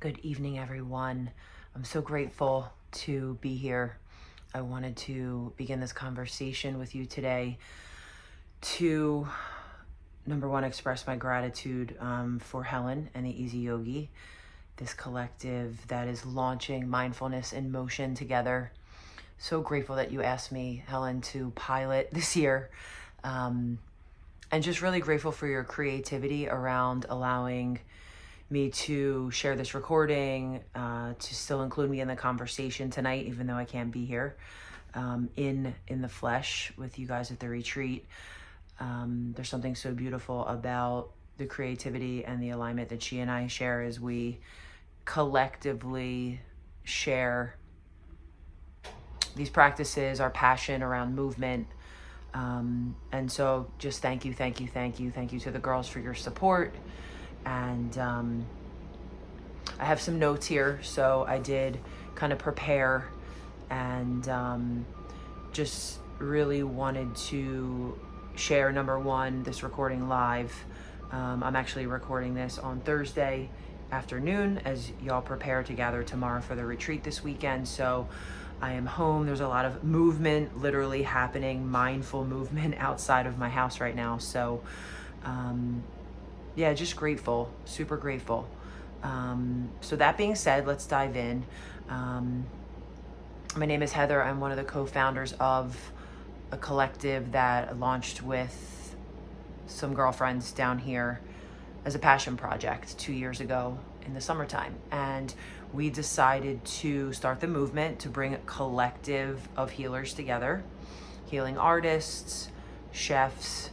Good evening, everyone. I'm so grateful to be here. I wanted to begin this conversation with you today to, number one, express my gratitude for Helen and the Easy Yogi, this collective that is launching mindfulness in motion together. So grateful that you asked me, Helen, to pilot this year. And just really grateful for your creativity around allowing me to share this recording, to still include me in the conversation tonight, even though I can't be here in the flesh with you guys at the retreat. There's something so beautiful about the creativity and the alignment that she and I share as we collectively share these practices, our passion around movement. And so just thank you to the girls for your support. And I have some notes here, so I did kind of prepare and just really wanted to share, number one, this recording live. I'm actually recording this on Thursday afternoon as y'all prepare to gather tomorrow for the retreat this weekend. So I am home. There's a lot of movement literally happening, mindful movement outside of my house right now. So yeah, just grateful, super grateful. So that being said, let's dive in. My name is Heather. I'm one of the co-founders of a collective that launched with some girlfriends down here as a passion project 2 years ago in the summertime. And we decided to start the movement to bring a collective of healers together, healing artists, chefs,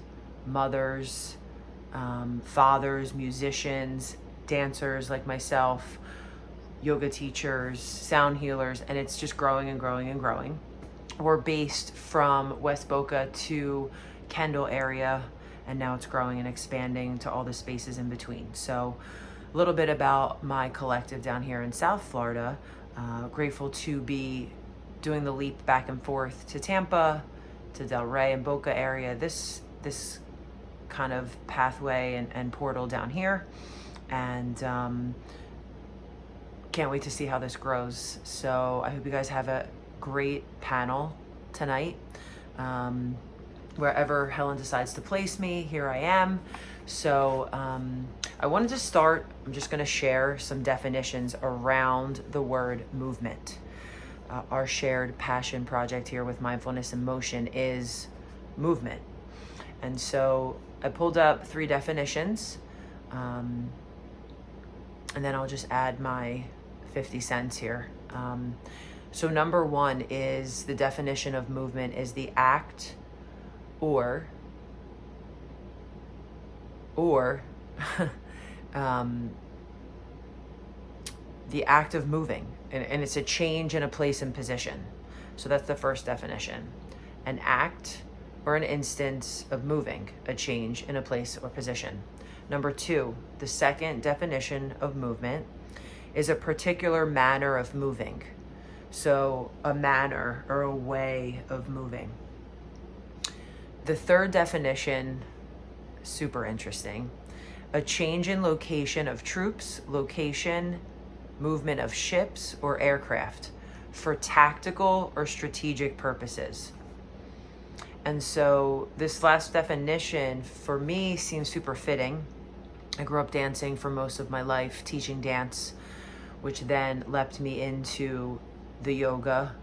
mothers, fathers, musicians, dancers like myself, yoga teachers, sound healers, and it's just growing and growing and growing. We're based from West Boca to Kendall area, and now it's growing and expanding to all the spaces in between. So a little bit about my collective down here in South Florida. Grateful to be doing the leap back and forth to Tampa, to Delray and Boca area. This kind of pathway and portal down here, and can't wait to see how this grows. So I hope you guys have a great panel tonight. Wherever Helen decides to place me, here I am. So I wanted to start, I'm just going to share some definitions around the word movement. Our shared passion project here with Mindfulness in Motion is movement. And so I pulled up 3 definitions, and then I'll just add my 50 cents here. So number 1 is the definition of movement is the act or the act of moving, and it's a change in a place and position. So that's the first definition. An act or an instance of moving, a change in a place or position. Number 2, the second definition of movement is a particular manner of moving. So a manner or a way of moving. The third definition, super interesting, a change in location of troops, location, movement of ships or aircraft for tactical or strategic purposes. And so this last definition for me seems super fitting. I grew up dancing for most of my life, teaching dance, which then leapt me into the yoga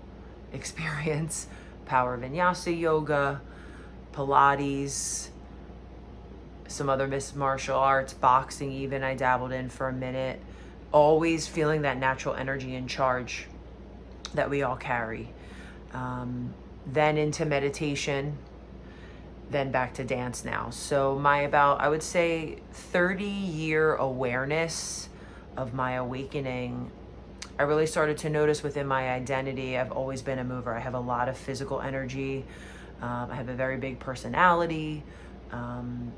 experience, power vinyasa yoga, Pilates, some other martial arts, boxing even I dabbled in for a minute, always feeling that natural energy and charge that we all carry. Then into meditation, then back to dance now. So my I would say 30-year awareness of my awakening, I really started to notice within my identity, I've always been a mover. I have a lot of physical energy. I have a very big personality.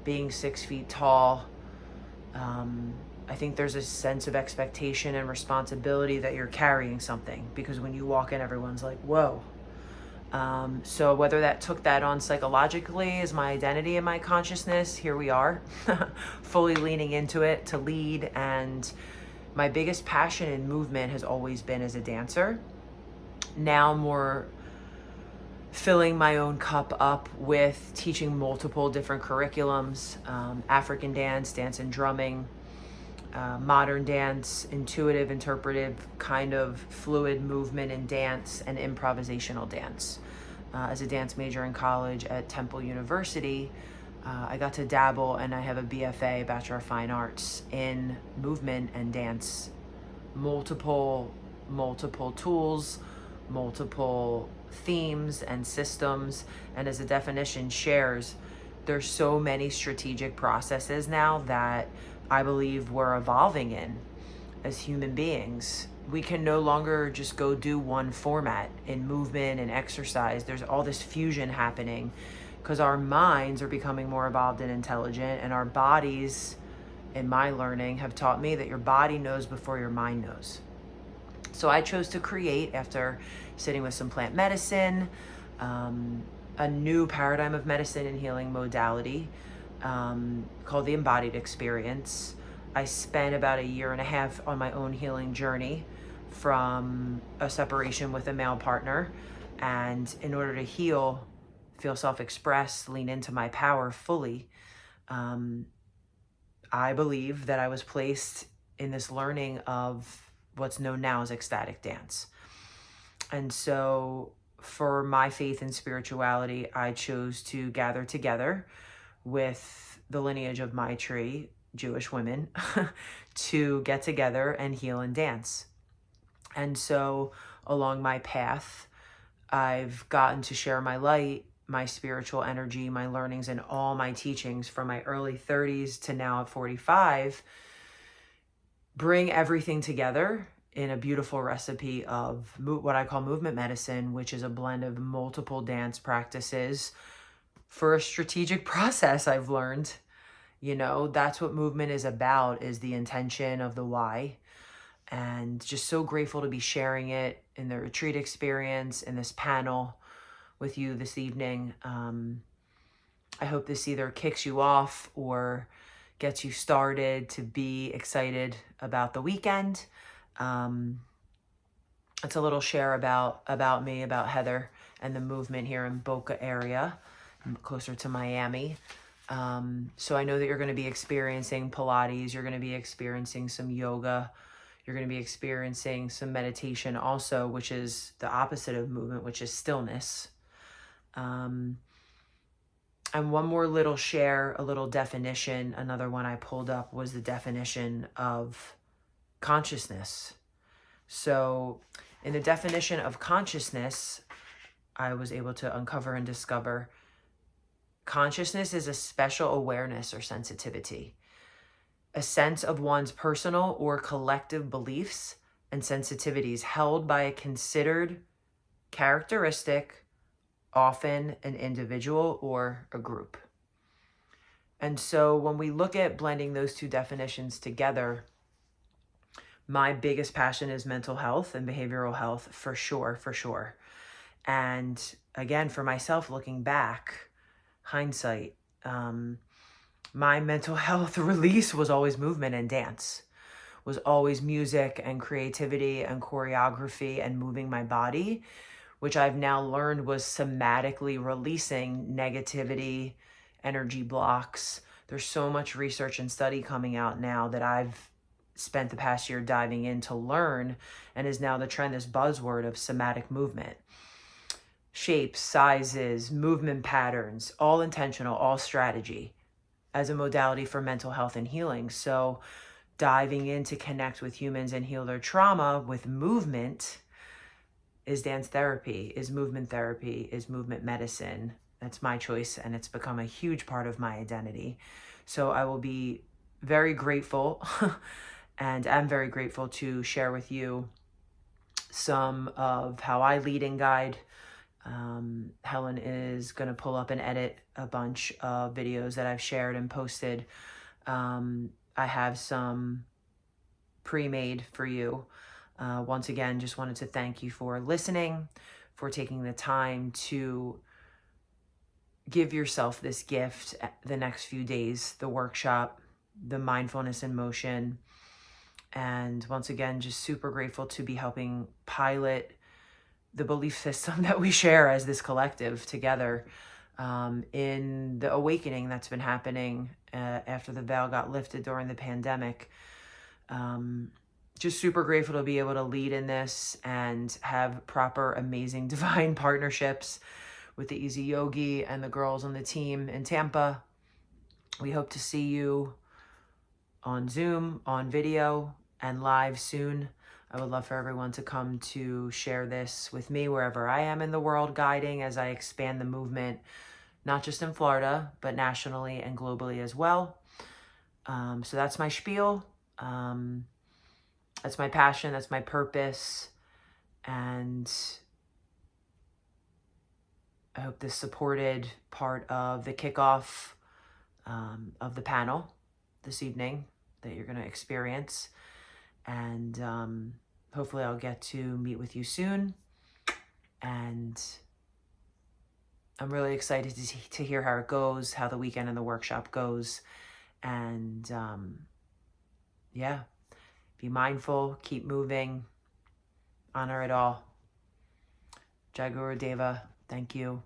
Being 6 feet tall, I think there's a sense of expectation and responsibility that you're carrying something, because when you walk in, everyone's like, whoa. So whether that took that on psychologically as my identity and my consciousness, here we are, fully leaning into it to lead and My biggest passion in movement has always been as a dancer. Now more filling my own cup up with teaching multiple different curriculums, African dance, dance and drumming, modern dance, intuitive, interpretive, kind of fluid movement in dance, and improvisational dance. As a dance major in college at Temple University, I got to dabble, and I have a BFA, Bachelor of Fine Arts, in movement and dance. Multiple tools, multiple themes and systems, and as the definition shares, there's so many strategic processes now that I believe we're evolving in as human beings. We can no longer just go do one format in movement and exercise. There's all this fusion happening because our minds are becoming more evolved and intelligent, and our bodies, in my learning, have taught me that your body knows before your mind knows. So I chose to create, after sitting with some plant medicine, a new paradigm of medicine and healing modality called the embodied experience. I spent about a year and a half on my own healing journey from a separation with a male partner. And in order to heal, feel self-expressed, lean into my power fully, I believe that I was placed in this learning of what's known now as ecstatic dance. And so for my faith and spirituality, I chose to gather together with the lineage of my tree, Jewish women, to get together and heal and dance. And so along my path, I've gotten to share my light, my spiritual energy, my learnings, and all my teachings from my early 30s to now at 45, bring everything together in a beautiful recipe of what I call movement medicine, which is a blend of multiple dance practices for a strategic process. I've learned, that's what movement is about, is the intention of the why. And just so grateful to be sharing it in the retreat experience, in this panel with you this evening. I hope this either kicks you off or gets you started to be excited about the weekend. It's a little share about me, about Heather and the movement here in Boca area, closer to Miami. So I know that you're going to be experiencing Pilates, you're going to be experiencing some yoga, you're going to be experiencing some meditation also, which is the opposite of movement, which is stillness. And one more little share, a little definition, another one I pulled up was the definition of consciousness. So in the definition of consciousness, I was able to uncover and discover consciousness is a special awareness or sensitivity, a sense of one's personal or collective beliefs and sensitivities held by a considered characteristic, often an individual or a group. And so when we look at blending those two definitions together, my biggest passion is mental health and behavioral health, for sure. And again, for myself, looking back, hindsight, my mental health release was always movement and dance, was always music and creativity and choreography and moving my body, which I've now learned was somatically releasing negativity, energy blocks. There's so much research and study coming out now that I've spent the past year diving in to learn, and is now the trend, this buzzword of somatic movement. Shapes, sizes, movement patterns, all intentional, all strategy as a modality for mental health and healing. So diving in to connect with humans and heal their trauma with movement is dance therapy, is movement therapy, is movement medicine. That's my choice, and it's become a huge part of my identity. So I will be very grateful and I'm very grateful to share with you some of how I lead and guide. Helen is going to pull up and edit a bunch of videos that I've shared and posted. I have some pre-made for you. Once again, just wanted to thank you for listening, for taking the time to give yourself this gift the next few days, the workshop, the mindfulness in motion, And once again, just super grateful to be helping pilot the belief system that we share as this collective together, in the awakening that's been happening after the veil got lifted during the pandemic. Just super grateful to be able to lead in this and have proper, amazing, divine partnerships with the Easy Yogi and the girls on the team in Tampa. We hope to see you on Zoom, on video, and live soon. I would love for everyone to come to share this with me wherever I am in the world, guiding as I expand the movement, not just in Florida, but nationally and globally as well. So that's my spiel. That's my passion. That's my purpose. And I hope this supported part of the kickoff of the panel this evening that you're going to experience. And hopefully I'll get to meet with you soon. And I'm really excited to hear how it goes, how the weekend and the workshop goes. And yeah, be mindful, keep moving, honor it all. Jai Guru Deva, thank you.